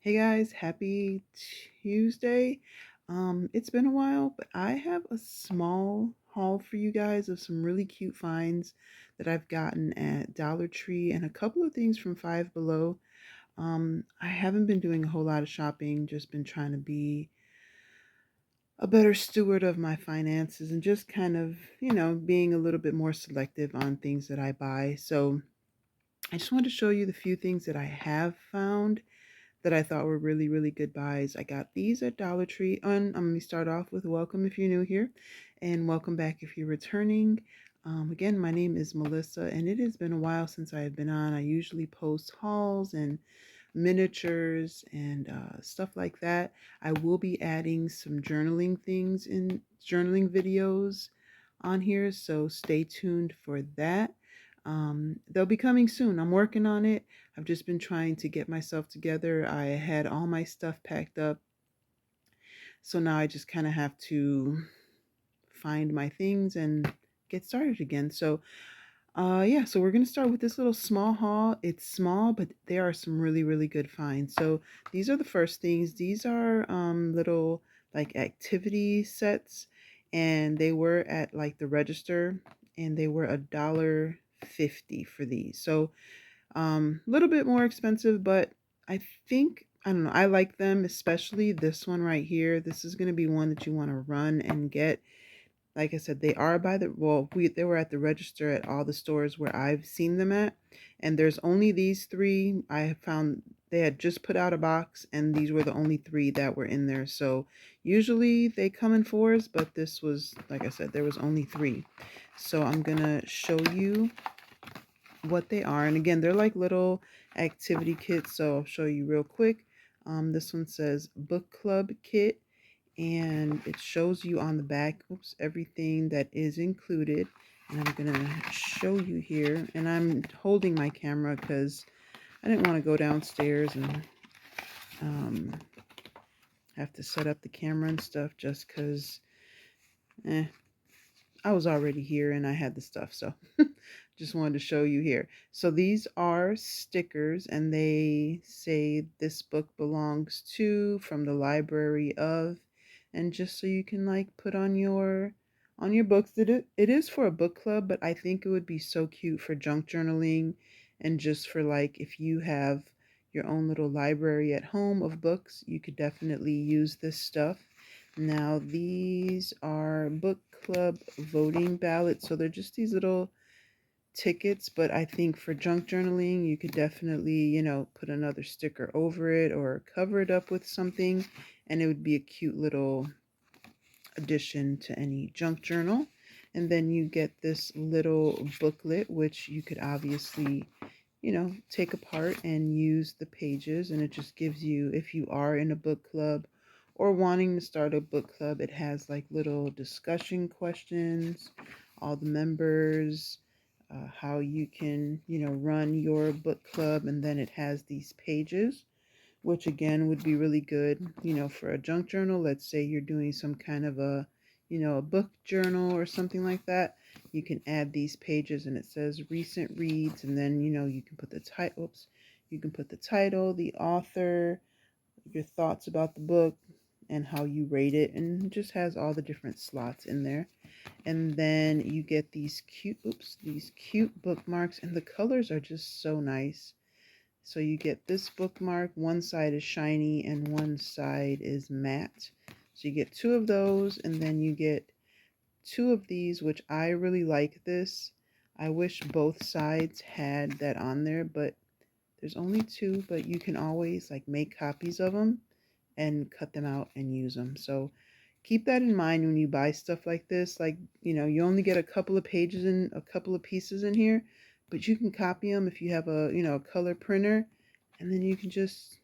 Hey guys, happy Tuesday. It's been a while, but I have a small haul for you guys of some really cute finds that I've gotten at Dollar Tree and a couple of things from Five Below. I haven't been doing a whole lot of shopping, just been trying to be a better steward of my finances and just kind of, being a little bit more selective on things that I buy. So I just wanted to show you the few things that I have found that I thought were really, really good buys. I got these at Dollar Tree. And I'm going to start off with welcome if you're new here, and welcome back if you're returning. Again, my name is Melissa, and it has been a while since I have been on. I usually post hauls and miniatures and stuff like that. I will be adding some journaling things in journaling videos on here, so stay tuned for that. They'll be coming soon. I'm working on it. I've just been trying to get myself together. I had all my stuff packed up, so now I just kind of have to find my things and get started again. So yeah, so we're gonna start with this little small haul. It's small, but there are some really, really good finds. So these are the first things. These are little like activity sets, and they were at like the register, and they were $1.50 for these. So a little bit more expensive, but I think I don't know. I like them, especially this one right here. This is gonna be one that you want to run and get. Like I said, they are by the well, they were at the register at all the stores where I've seen them at, and there's only these three. I have found they had just put out a box, and these were the only three that were in there. So usually they come in fours, but this was, like I said, there was only three. So I'm gonna show you what they are. And again, they're like little activity kits. So I'll show you real quick. This one says book club kit, and it shows you on the back, oops, everything that is included. And I'm gonna show you here, and I'm holding my camera because I didn't want to go downstairs and um, have to set up the camera and stuff just because I was already here and I had the stuff. So just wanted to show you here. So these are stickers, and they say this book belongs to, from the library of, and just so you can like put on your books. It is for a book club, but I think it would be so cute for junk journaling, and just for like if you have your own little library at home of books, you could definitely use this stuff. Now these are book club voting ballots, so they're just these little tickets, but I think for junk journaling, you could definitely, put another sticker over it or cover it up with something, and it would be a cute little addition to any junk journal. And then you get this little booklet, which you could obviously, take apart and use the pages. And it just gives you, if you are in a book club or wanting to start a book club, it has like little discussion questions, all the members, how you can, run your book club. And then it has these pages, which again would be really good, for a junk journal. Let's say you're doing some kind of a book journal or something like that. You can add these pages, and it says recent reads, and then, you can put the title, you can put the title, the author, your thoughts about the book, and how you rate it, and it just has all the different slots in there. And then you get these cute bookmarks, and the colors are just so nice. So you get this bookmark, one side is shiny and one side is matte. So you get two of those, and then you get two of these, which I really like this. I wish both sides had that on there, but there's only two, but you can always like make copies of them and cut them out and use them. So keep that in mind when you buy stuff like this. Like, you only get a couple of pages and a couple of pieces in here, but you can copy them if you have a, a color printer, and then you can just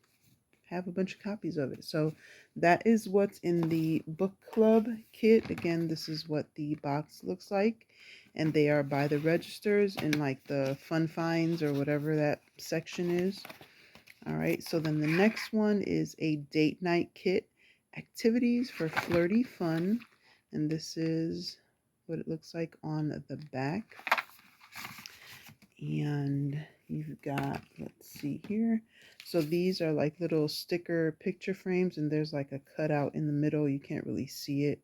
have a bunch of copies of it. So that is what's in the book club kit. Again, this is what the box looks like, and they are by the registers in like the fun finds or whatever that section is. All right, so then the next one is a date night kit, activities for flirty fun. And this is what it looks like on the back. And you've got, let's see here. So these are like little sticker picture frames, and there's like a cutout in the middle. You can't really see it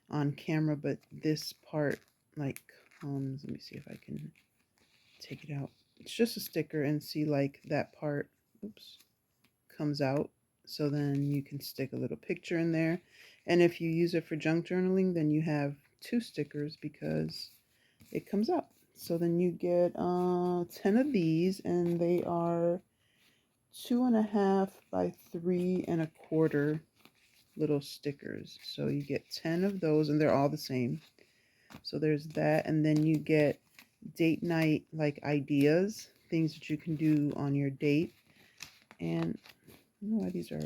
on camera, but this part like comes, let me see if I can take it out. It's just a sticker, and see like that part, oops, comes out. So then you can stick a little picture in there. And if you use it for junk journaling, then you have two stickers because it comes out. So then you get 10 of these, and they are 2.5 by 3.25 little stickers. So you get 10 of those, and they're all the same. So there's that, and then you get date night like ideas, things that you can do on your date. And I don't know why these are,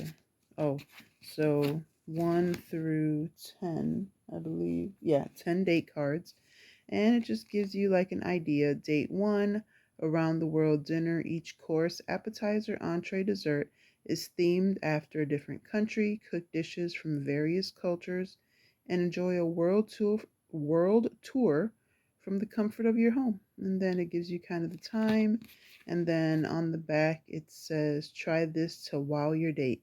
oh, so 1 through 10, I believe. Yeah, 10 date cards. And it just gives you like an idea. Date 1, around the world dinner. Each course, appetizer, entree, dessert, is themed after a different country. Cook dishes from various cultures and enjoy a world tour from the comfort of your home. And then it gives you kind of the time. And then on the back it says, try this to wow your date.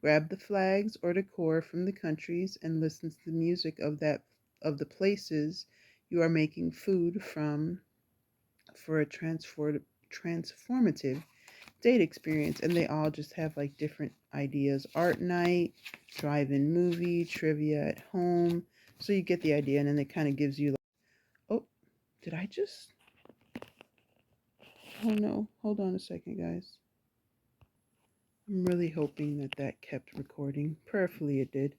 Grab the flags or decor from the countries and listen to the music of the places you are making food from for a transformative date experience. And they all just have like different ideas. Art night, drive-in movie, trivia at home. So you get the idea, and then it kind of gives you like, oh, did I just, oh no, hold on a second, guys. I'm really hoping that that kept recording. Prayerfully it did.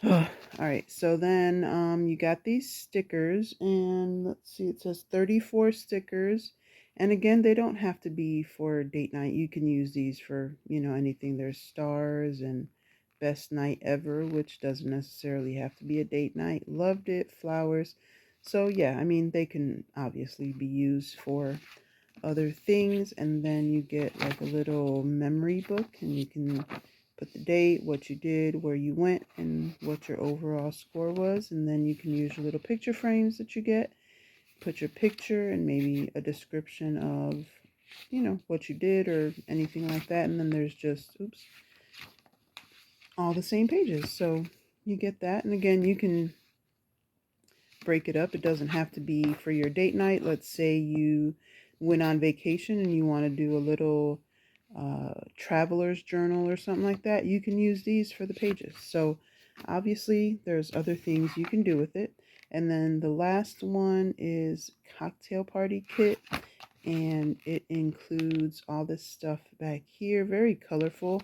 All right, so then you got these stickers, and let's see, it says 34 stickers. And again, they don't have to be for date night. You can use these for, anything. There's stars and best night ever, which doesn't necessarily have to be a date night. Loved it, flowers. So yeah, I mean, they can obviously be used for other things. And then you get like a little memory book, and you can put the date, what you did, where you went, and what your overall score was. And then you can use your little picture frames that you get. Put your picture and maybe a description of, what you did or anything like that. And then there's just, oops, all the same pages. So you get that. And again, you can break it up. It doesn't have to be for your date night. Let's say you went on vacation and you want to do a little traveler's journal or something like that. You can use these for the pages. So obviously there's other things you can do with it. And then the last one is cocktail party kit, and it includes all this stuff back here, very colorful.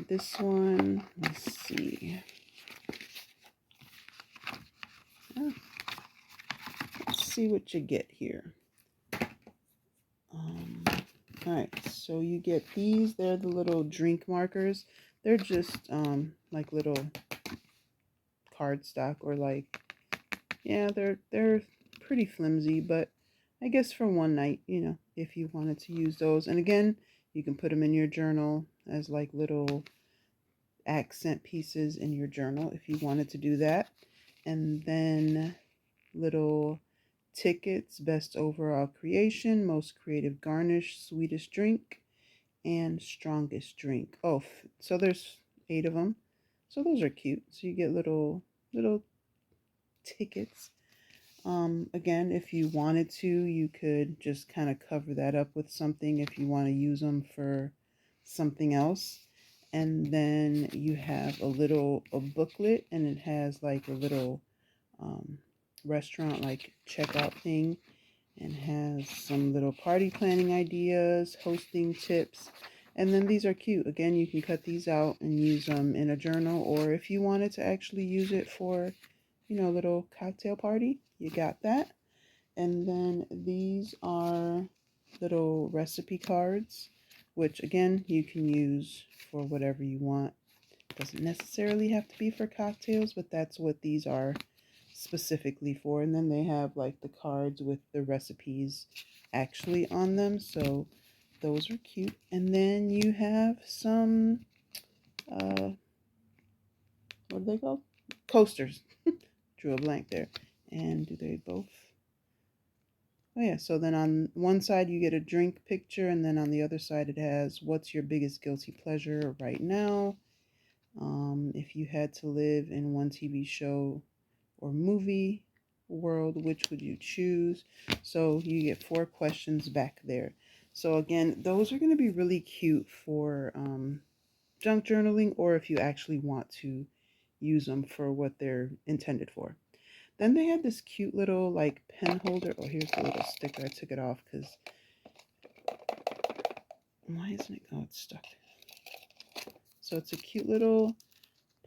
This one, let's see. Oh, let's see what you get here. All right, so you get these. They're the little drink markers. They're just like little cardstock, or like, yeah, they're pretty flimsy, but I guess for one night, if you wanted to use those. And again, you can put them in your journal as like little accent pieces in your journal if you wanted to do that. And then little tickets: best overall creation, most creative garnish, sweetest drink, and strongest drink. Oh, so there's 8 of them. So those are cute. So you get little tickets. Again, if you wanted to, you could just kind of cover that up with something if you want to use them for something else. And then you have a booklet, and it has like a little um, restaurant like checkout thing, and has some little party planning ideas, hosting tips. And then these are cute. Again, you can cut these out and use them in a journal, or if you wanted to actually use it for, a little cocktail party, you got that. And then these are little recipe cards, which again, you can use for whatever you want. Doesn't necessarily have to be for cocktails, but that's what these are specifically for. And then they have like the cards with the recipes actually on them. So those are cute. And then you have some, what are they called? Coasters. Drew a blank there. And do they both? Oh yeah, so then on one side you get a drink picture, and then on the other side it has what's your biggest guilty pleasure right now. If you had to live in one TV show or movie world, which would you choose? So you get 4 questions back there. So again, those are going to be really cute for junk journaling, or if you actually want to use them for what they're intended for. Then they had this cute little like pen holder. Oh, here's the little sticker. I took it off because why isn't it? Oh, it's stuck. So it's a cute little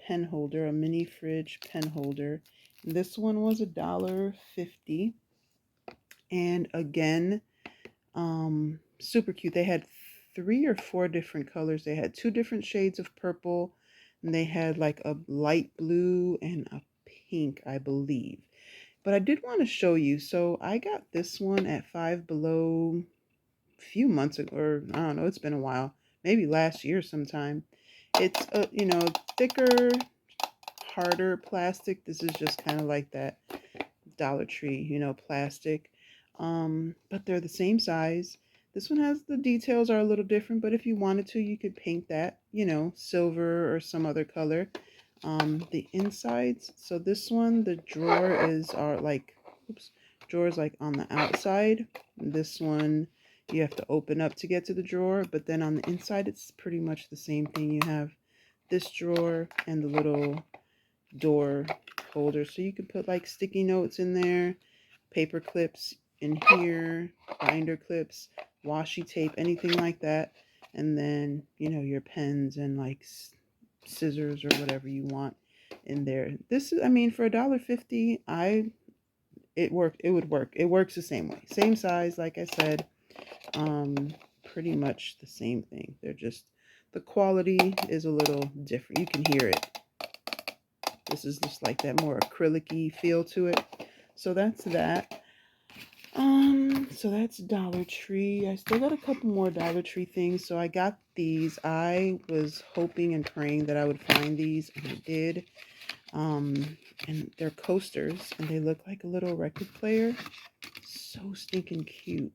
pen holder, a mini fridge pen holder. This one was $1.50. And again, super cute. They had 3 or 4 different colors. They had 2 different shades of purple, and they had like a light blue and a pink, I believe. But I did want to show you. So I got this one at Five Below a few months ago, or I don't know, it's been a while, maybe last year sometime. It's a, thicker, harder plastic. This is just kind of like that Dollar Tree, plastic. But they're the same size. This one has the details are a little different, but if you wanted to, you could paint that, silver or some other color. The insides, so this one, the drawer are like, oops, drawers like on the outside. This one, you have to open up to get to the drawer, but then on the inside, it's pretty much the same thing. You have this drawer and the little door holder, so you can put like sticky notes in there, paper clips in here, binder clips, washi tape, anything like that. And then, your pens and like scissors or whatever you want in there. This is, I mean, for $1.50, it would work. It works the same way. Same size, like I said. Um, Pretty much the same thing. They're just, the quality is a little different. You can hear it. This is just like that more acrylic-y feel to it. So that's that. So that's Dollar Tree. I still got a couple more Dollar Tree things. So I got these. I was hoping and praying that I would find these, and I did. And they're coasters, and they look like a little record player. So stinking cute.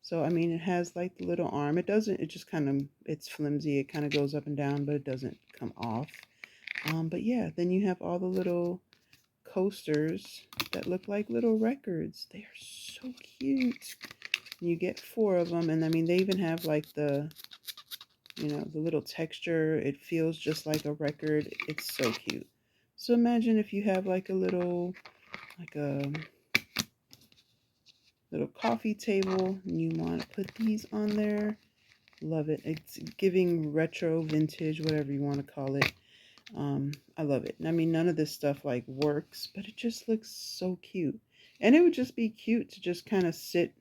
So I mean, it has like the little arm. It doesn't. It just kind of. It's flimsy. It kind of goes up and down, but it doesn't come off. But yeah, then you have all the little coasters that look like little records. They are so cute. You get 4 of them, and I mean, they even have like the little texture. It feels just like a record. It's so cute. So imagine if you have like like a little coffee table, and you want to put these on there. Love it. It's giving retro, vintage, whatever you want to call it. I love it. I mean, none of this stuff like works, but it just looks so cute. And it would just be cute to just kind of sit,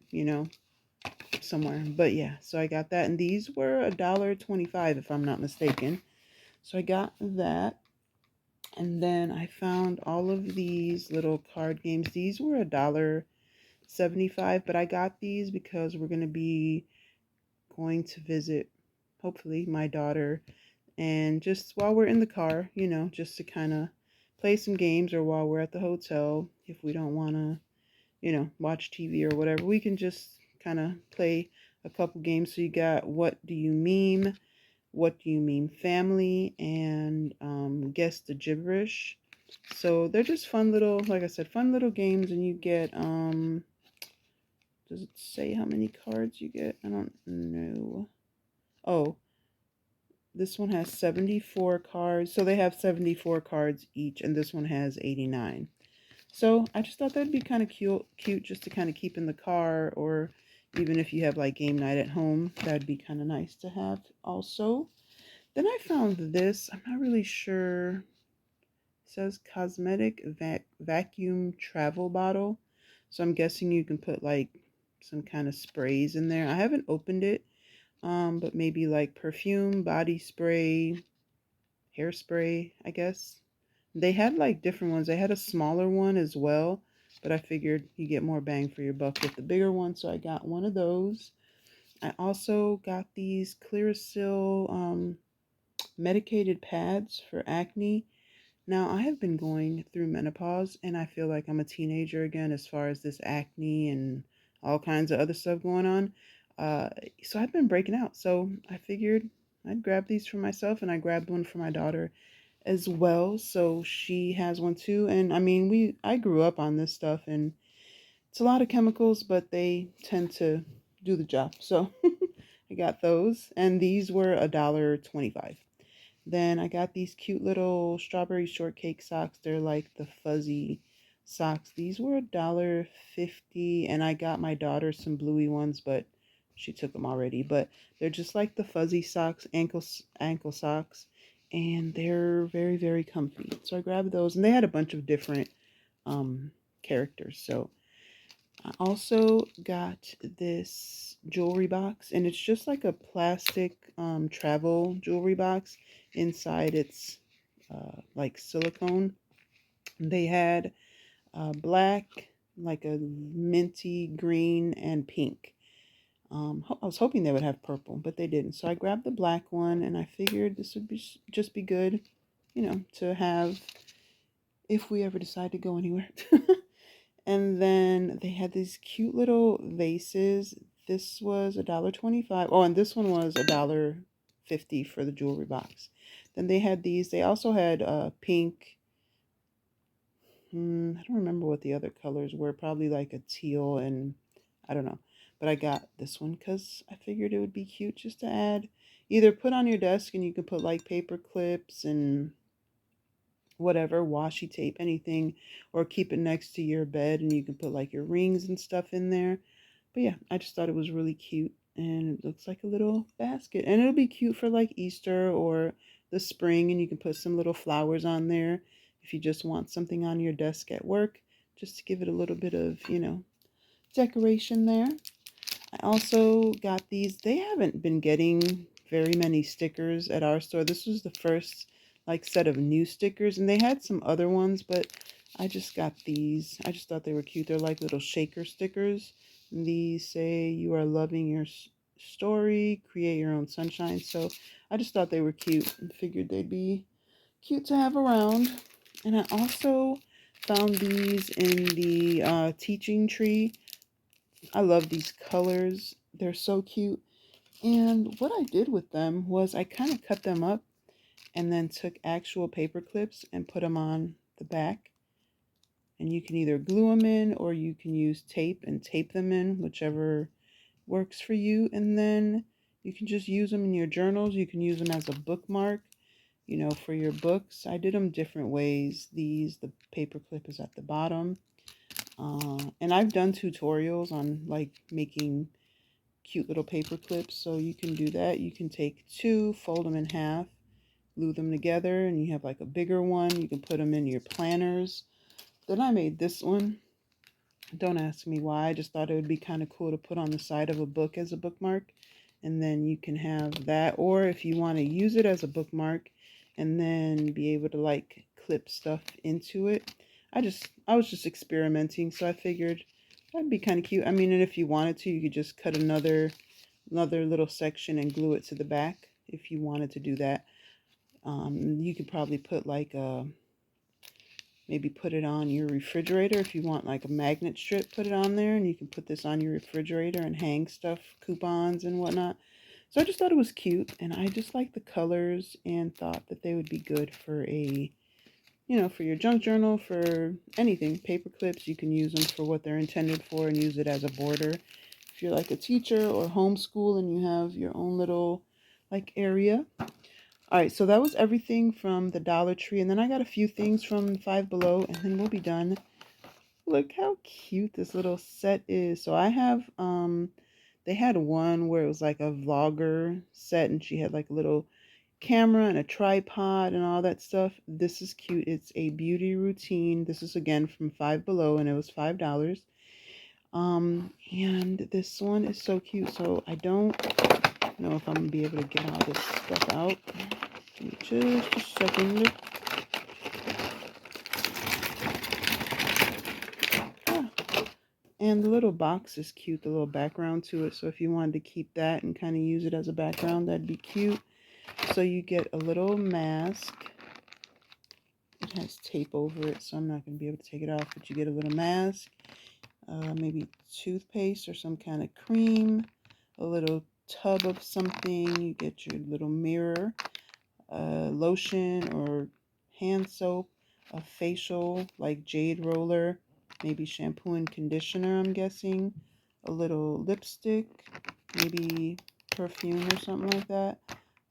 somewhere. But yeah, so I got that. And these were $1.25 if I'm not mistaken. So I got that. And then I found all of these little card games. These were $1.75, but I got these because we're going to be going to visit, hopefully, my daughter. And just while we're in the car, just to kind of play some games, or while we're at the hotel, if we don't want to, watch TV or whatever, we can just kind of play a couple games. So you got What Do You Meme? What Do You Mean Family? And Guess the Gibberish. So they're just fun little, like I said, fun little games. And you get, does it say how many cards you get? I don't know. Oh, this one has 74 cards. So they have 74 cards each, and this one has 89. So I just thought that'd be kind of cute just to kind of keep in the car, or even if you have like game night at home, that'd be kind of nice to have also. Then I found this. I'm not really sure. It says cosmetic vacuum travel bottle. So I'm guessing you can put like some kind of sprays in there. I haven't opened it, but maybe like perfume, body spray, hairspray, I guess. They had like different ones. They had a smaller one as well, but I figured you get more bang for your buck with the bigger one, so I got one of those. I also got these Clearasil medicated pads for acne. Now, I have been going through menopause, and I feel like I'm a teenager again as far as this acne and all kinds of other stuff going on. Uh, so I've been breaking out. So I figured I'd grab these for myself, and I grabbed one for my daughter as well. So she has one too. And I mean, I grew up on this stuff, and it's a lot of chemicals, but they tend to do the job. So I got those, and these were $1.25. Then I got these cute little strawberry shortcake socks. They're like the fuzzy socks. These were $1.50, and I got my daughter some bluey ones, but she took them already. But they're just like the fuzzy socks, ankle socks, and they're very, very comfy. So I grabbed those, and they had a bunch of different um characters. So I also got this jewelry box, and it's just like a plastic travel jewelry box. Inside, it's like silicone. They had black, like a minty green, and pink. I was hoping they would have purple, but they didn't. So I grabbed the black one, and I figured this would be just be good, to have if we ever decide to go anywhere. And then they had these cute little vases. This was $1.25. Oh, and this one was $1.50 for the jewelry box. Then they had these. They also had pink. I don't remember what the other colors were. Probably like a teal and I don't know. But I got this one because I figured it would be cute just to add. Either put on your desk and you can put like paper clips and whatever, washi tape, anything, or keep it next to your bed and you can put like your rings and stuff in there. But yeah, I just thought it was really cute, and it looks like a little basket, and it'll be cute for like Easter or the spring, and you can put some little flowers on there if you just want something on your desk at work, just to give it a little bit of, decoration there. I also got these. They haven't been getting very many stickers at our store. This was the first like set of new stickers, and they had some other ones, but I just got these. I just thought they were cute. They're like little shaker stickers. And these say you are loving your story, create your own sunshine. So I just thought they were cute and figured they'd be cute to have around. And I also found these in the teaching tree. I love these colors. They're so cute. And what I did with them was I kind of cut them up and then took actual paper clips and put them on the back. And you can either glue them in or you can use tape and tape them in, whichever works for you. And then you can just use them in your journals. You can use them as a bookmark, for your books. I did them different ways. The paper clip is at the bottom. And I've done tutorials on like making cute little paper clips, so you can do that. You can take two, fold them in half, glue them together, and you have like a bigger one. You can put them in your planners. Then I made this one. Don't ask me why. I just thought it would be kind of cool to put on the side of a book as a bookmark. And then you can have that, or if you want to use it as a bookmark and then be able to like clip stuff into it. I was just experimenting, so I figured that'd be kind of cute. I mean, and if you wanted to, you could just cut another little section and glue it to the back if you wanted to do that. You could probably put like maybe put it on your refrigerator if you want like a magnet strip, put it on there, and you can put this on your refrigerator and hang stuff, coupons and whatnot. So I just thought it was cute, and I just like the colors and thought that they would be good for for your junk journal, for anything. Paper clips, you can use them for what they're intended for and use it as a border. If you're like a teacher or homeschool and you have your own little like area. All right, so that was everything from the Dollar Tree, and then I got a few things from Five Below, and then we'll be done. Look how cute this little set is. So I have they had one where it was like a vlogger set, and she had like a little camera and a tripod and all that stuff. This is cute. It's a beauty routine. This is again from Five Below, and it was $5. And this one is so cute. So I don't know if I'm gonna be able to get all this stuff out. Give me just a second. Ah. And the little box is cute, the little background to it. So if you wanted to keep that and kind of use it as a background, that'd be cute. So you get a little mask. It has tape over it, so I'm not going to be able to take it off, but you get a little mask. maybe toothpaste or some kind of cream, a little tub of something. You get your little mirror, lotion or hand soap, a facial like jade roller, maybe shampoo and conditioner, I'm guessing, a little lipstick, maybe perfume or something like that,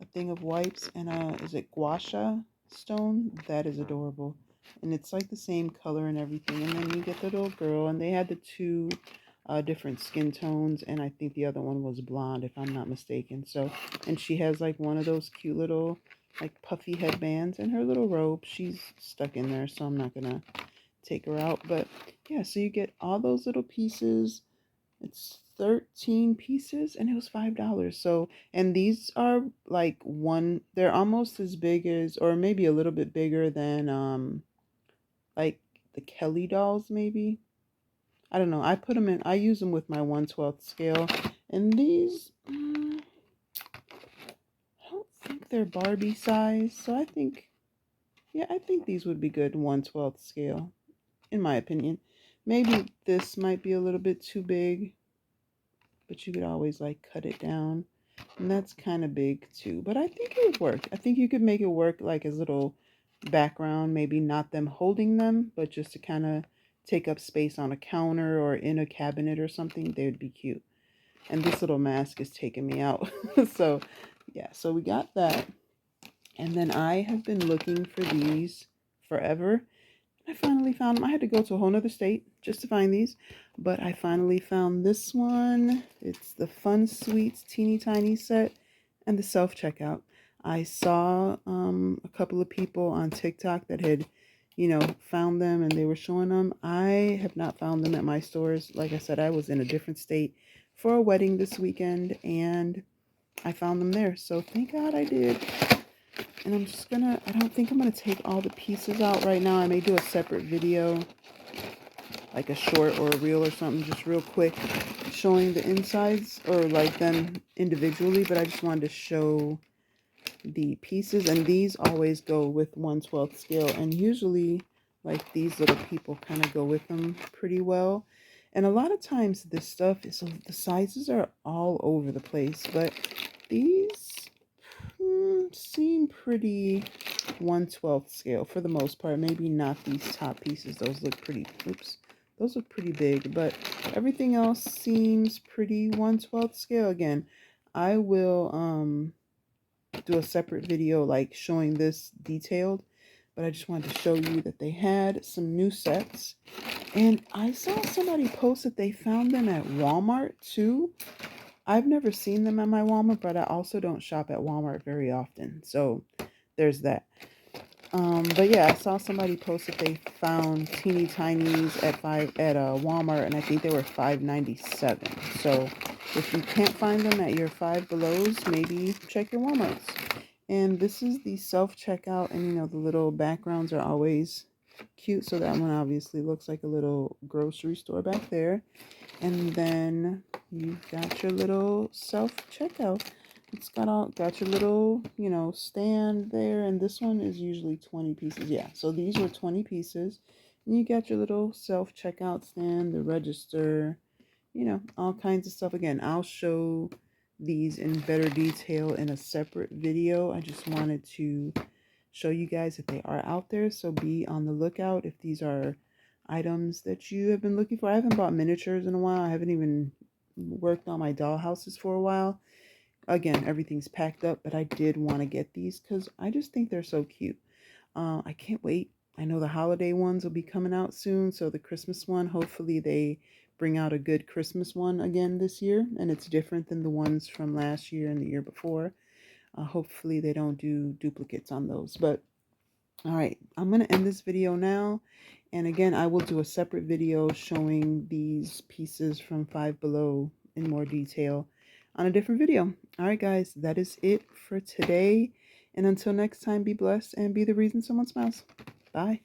a thing of wipes, and is it gua sha stone? That is adorable. And it's like the same color and everything. And then you get the little girl, and they had the two different skin tones, and I think the other one was blonde, if I'm not mistaken. So, and she has like one of those cute little like puffy headbands and her little robe. She's stuck in there, so I'm not gonna take her out. But yeah, so you get all those little pieces. It's 13 pieces and it was $5. So, and these are like they're almost as big as, or maybe a little bit bigger than like the Kelly dolls maybe. I don't know. I use them with my 1/12 scale. And these, I don't think they're Barbie size. So I think, yeah, I think these would be good 1/12 scale, in my opinion. Maybe this might be a little bit too big, but you could always like cut it down. And that's kind of big too, but I think it would work. I think you could make it work like as little background, maybe not them holding them, but just to kind of take up space on a counter or in a cabinet or something. They would be cute. And this little mask is taking me out. So yeah, so we got that. And then I have been looking for these forever. I finally found them. I had to go to a whole nother state just to find these, but I finally found this one. It's the Fun Sweets Teeny Tiny set and the self-checkout. I saw a couple of people on TikTok that had, found them and they were showing them. I have not found them at my stores. Like I said, I was in a different state for a wedding this weekend and I found them there. So thank God I did. And I don't think I'm gonna take all the pieces out right now. I may do a separate video, like a short or a reel or something, just real quick, showing the insides or like them individually, but I just wanted to show the pieces. And these always go with 1/12 scale, and usually like these little people kind of go with them pretty well. And a lot of times this stuff is, the sizes are all over the place, but these seem pretty 1/12 scale for the most part. Maybe not these top pieces. Those look pretty, oops, those look pretty big, but everything else seems pretty 1/12 scale. Again, I will do a separate video like showing this detailed, but I just wanted to show you that they had some new sets. And I saw somebody post that they found them at Walmart too. I've never seen them at my Walmart, but I also don't shop at Walmart very often. So there's that. But yeah, I saw somebody post that they found teeny tinies at Walmart, and I think they were $5.97. So if you can't find them at your Five Belows, maybe check your Walmarts. And this is the self checkout, and the little backgrounds are always cute. So that one obviously looks like a little grocery store back there. And then you've got your little self checkout. It's got your little, stand there. And this one is usually 20 pieces. Yeah, so these were 20 pieces. And you got your little self checkout stand, the register, all kinds of stuff. Again, I'll show these in better detail in a separate video. I just wanted to show you guys that they are out there. So be on the lookout if these are items that you have been looking for. I haven't bought miniatures in a while. I haven't even worked on my doll houses for a while. Again, everything's packed up, but I did want to get these because I just think they're so cute. I can't wait. I know the holiday ones will be coming out soon. So the Christmas one, hopefully they bring out a good Christmas one again this year. And it's different than the ones from last year and the year before. Hopefully they don't do duplicates on those. But all right, I'm going to end this video now. And again, I will do a separate video showing these pieces from Five Below in more detail on a different video. All right, guys, that is it for today. And until next time, be blessed and be the reason someone smiles. Bye.